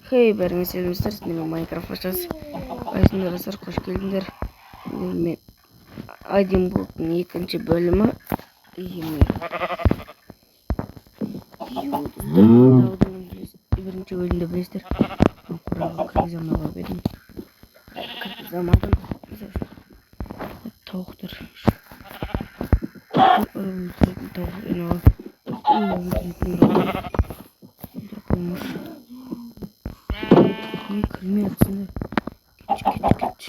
Хей, барин сэлмэстэрс нэг Майнкрафтаас айснарасар хош келдиндер. Мен один блокны екінші бөлімі бірінші бөлімде білесіздер. Құраға кіргізамаға бердім. Кіргізамадым. Тауықтар. Не кірме атсында. Кетш.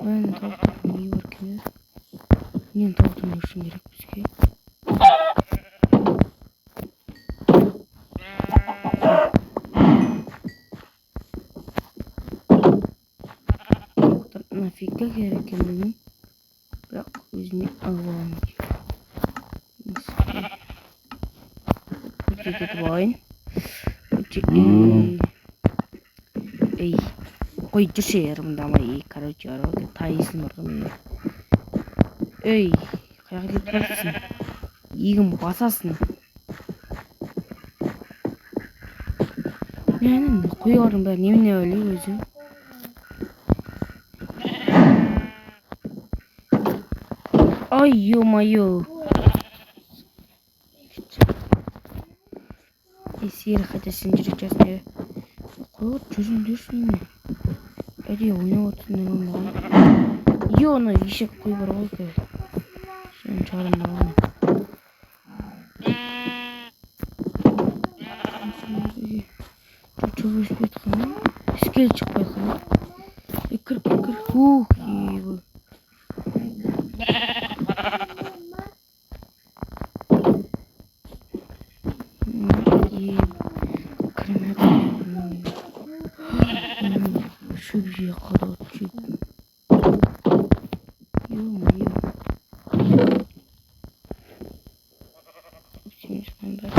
Ben tavuktan iyi bakayım. Niye tavuktan hoşun gerek bize? Tavuktan nafikte gerek benim. Bırak yüzünü alalım. Будет вайн. Эй, қой жүрші ерімдамай, короче, арвады тайысын ұрғым. Эй, қаяқ кетіп барсың? Егім басасын. Нәнін, қой орын бәрі немене өлі өзі? Ай, ё-моё. Сиер хотя сендiri часто қой жүрсің не? Әдей ойнап отырсың маған. Ё-ны ешек қой бар ғой кәз. Сен чарым маған. Чөп өспей атқан. Скел шықпай атқан. Кір. Ебі. Шөбже қадат шөп. Ё-моё. Семьдесят бар.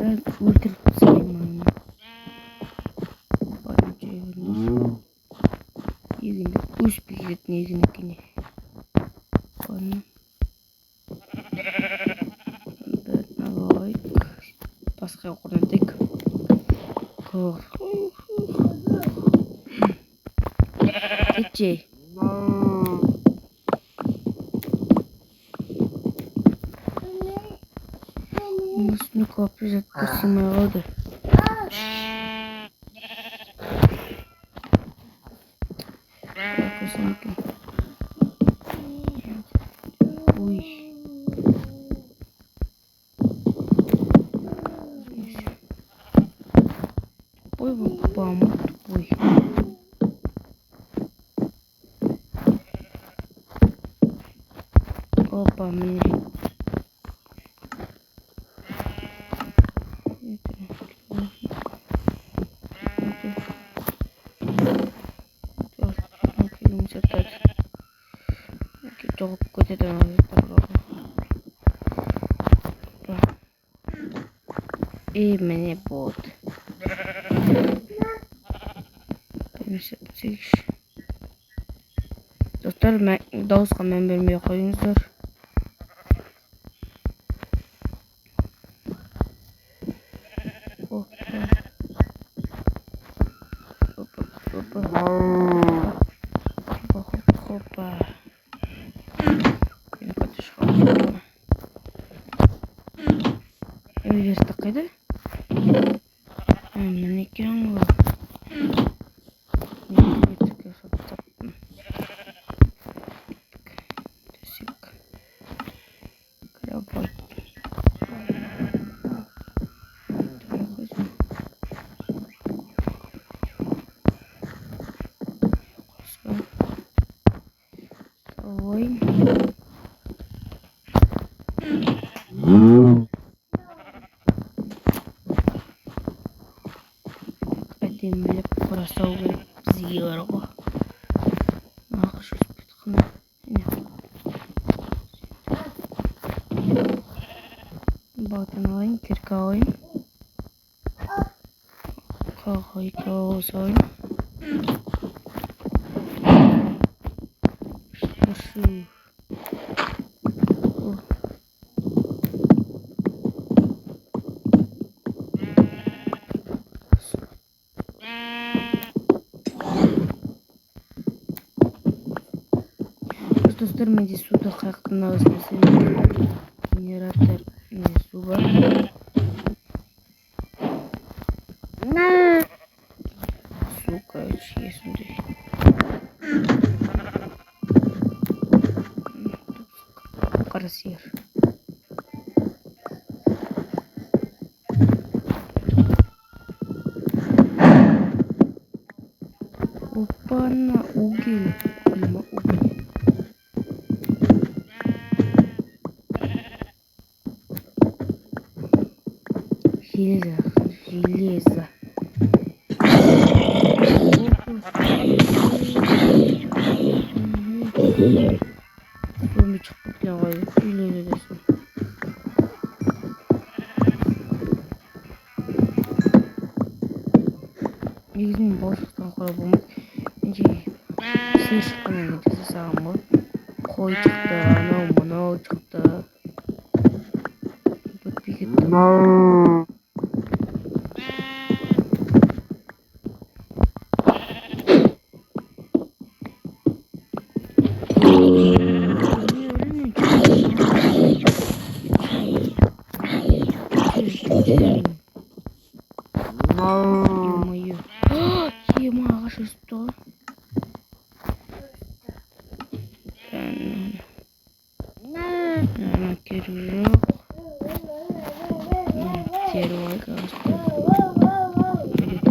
Ben өлтіріп тастаймын. Егінді өспей кететін егін екене. Басқа құрнатайық. Кетші. Мұсыны көпір жатты сымай қалды. Ой. Ой, помог. Ой. Опа, мне. Çok kötü именно бот. Достар, дауысқа мән бермей қойыңыздар. Хопа. Эвелесті қайда? Мен екен ғой. Эвелестіке саттаппын. Төсек. Крабайт. Ой. Әдемілеп құрасау керек бізге бар ғой. Kaotanoi, Kirkaoin. Kahoikosoin. Shushu. Достар менде суды қайықтың ауызын генератор не су бар. Су, короче, есімде. Қарасер. Опа-на, угель. Угель. Железо. Зомби çıktı falan koydu. Öyle desin. Негізінен болашақтан қора болмайды. Менде сиыр шыққаннан кейін жасасағам ғой. Қой шықты, анау мынау шықты. Бітпей кетті. Ё-моё. Ема ағаш өсіп тұр. Керегі жоқ. Дерево ағашты.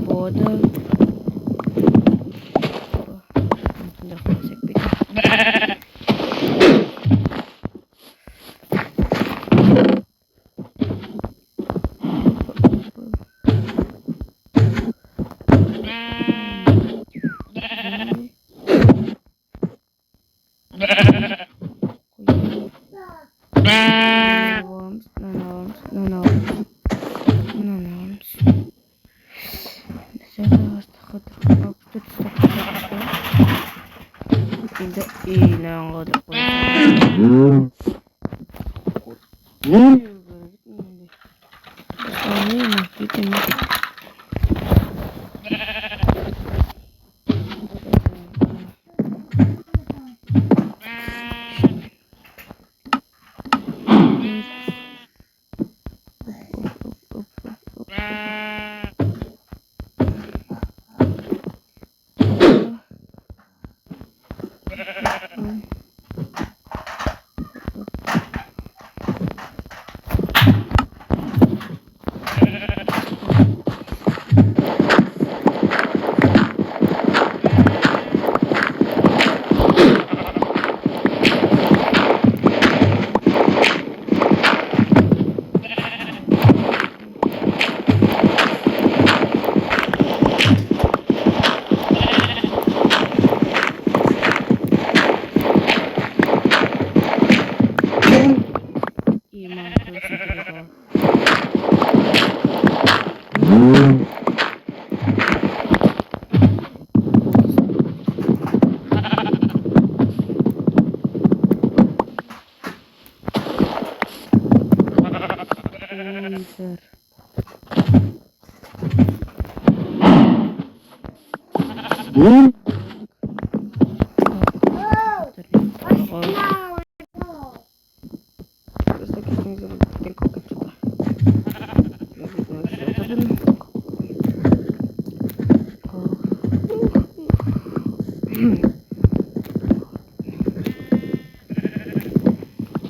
Вода.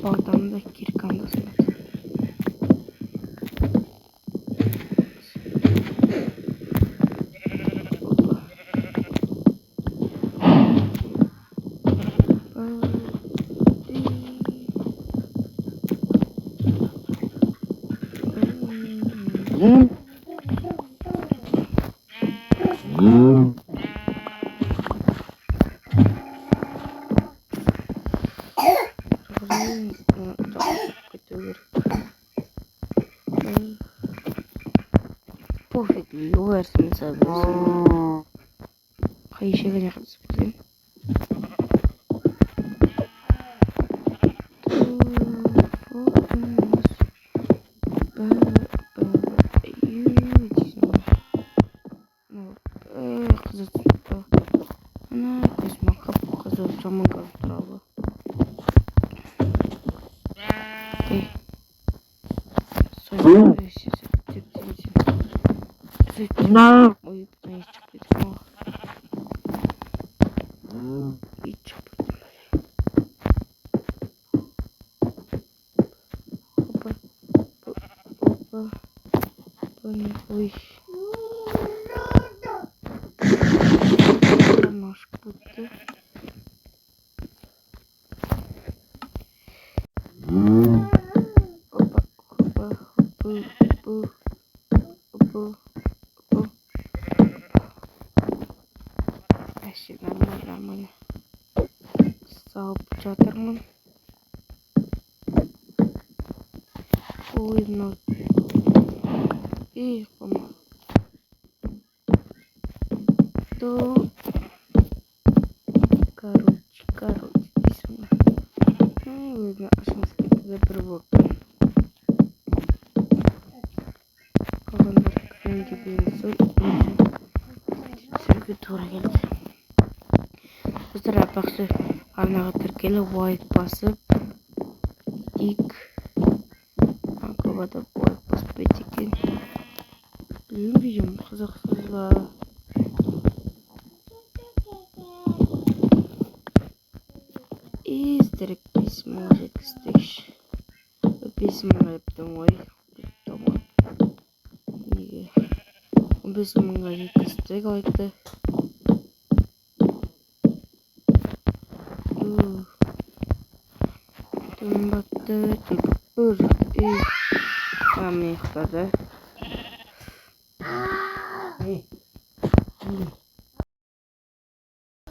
Baltamda kirkandasın. барьсан байсан. Хайшааг нь яхад зүгэн. Ой, не чекай. И чекай. Опа. Ой. Нож будто. Нормально. Стал чатерман. Ой, ну. И помог. То. Короче, письма. Видно, шански да пробвам. Каландар книги бензол. Сервитура geldi. Bu sıra baksı arnağı Türkiye'li white basıp dik Ankara'da white basıp etikin bilmiyorum kızıksızlar İzdirip письмо жеткіздік письмо yaptım ой tamam неге письмоға жеткіздік айтты Battı çocuk bir mıyıkladı.